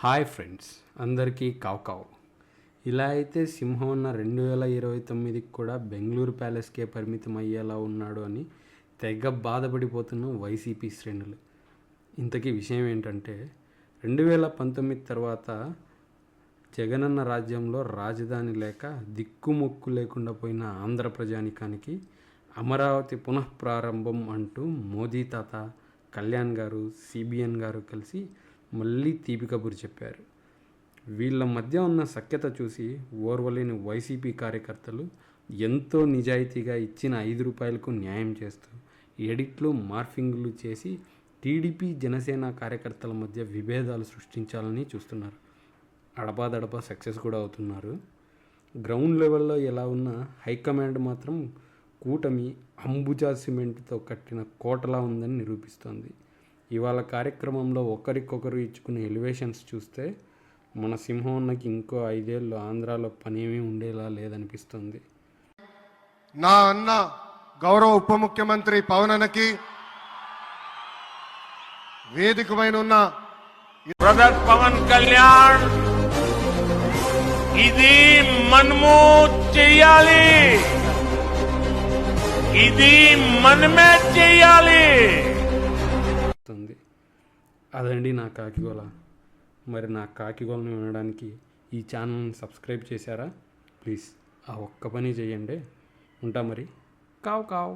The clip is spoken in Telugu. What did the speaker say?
హాయ్ ఫ్రెండ్స్, అందరికీ కావ్. ఇలా అయితే సింహం 2029కి కూడా బెంగళూరు ప్యాలెస్కే పరిమితం అయ్యేలా ఉన్నాడు అని తెగ బాధపడిపోతున్న వైసీపీ శ్రేణులు. ఇంతకీ విషయం ఏంటంటే 2019 తర్వాత జగనన్న రాజ్యంలో రాజధాని లేక దిక్కుమొక్కు లేకుండా పోయిన ఆంధ్ర ప్రజానికానికి అమరావతి పునఃప్రారంభం అంటూ మోదీ తాత, కళ్యాణ్ గారు, సిబిఎన్ గారు కలిసి మళ్ళీ తీపి కబురు చెప్పారు. వీళ్ళ మధ్య ఉన్న సఖ్యత చూసి ఓర్వలేని వైసీపీ కార్యకర్తలు ఎంతో నిజాయితీగా ఇచ్చిన 5 రూపాయలకు న్యాయం చేస్తూ ఎడిట్లు, మార్ఫింగ్లు చేసి టీడీపీ, జనసేన కార్యకర్తల మధ్య విభేదాలు సృష్టించాలని చూస్తున్నారు. అడపాదడపా సక్సెస్ కూడా అవుతున్నారు. గ్రౌండ్ లెవెల్లో ఎలా ఉన్న హైకమాండ్ మాత్రం కూటమి అంబుజా సిమెంట్తో కట్టిన కోటలా ఉందని నిరూపిస్తోంది. ఇవాళ కార్యక్రమంలో ఒకరికొకరు ఇచ్చుకునే ఎలివేషన్స్ చూస్తే మన సింహన్నకి ఇంకో 5 ఏళ్ళు ఆంధ్రాలో పనేమీ ఉండేలా లేదనిపిస్తుంది. నా అన్న గౌరవ ఉప ముఖ్యమంత్రి పవన్ అన్నకి వేదిక పైన ఉన్న బ్రదర్ పవన్ కళ్యాణ్ ఇది మనము చెయ్యాలి, ఇది మనమే చెయ్యాలి. అదండి నా కాకిగోల. మరి నా కాకిగోలను వినడానికి ఈ ఛానల్ని సబ్స్క్రైబ్ చేశారా? ప్లీజ్ ఆ ఒక్క పని చేయండి. ఉంటా మరి. కావ్.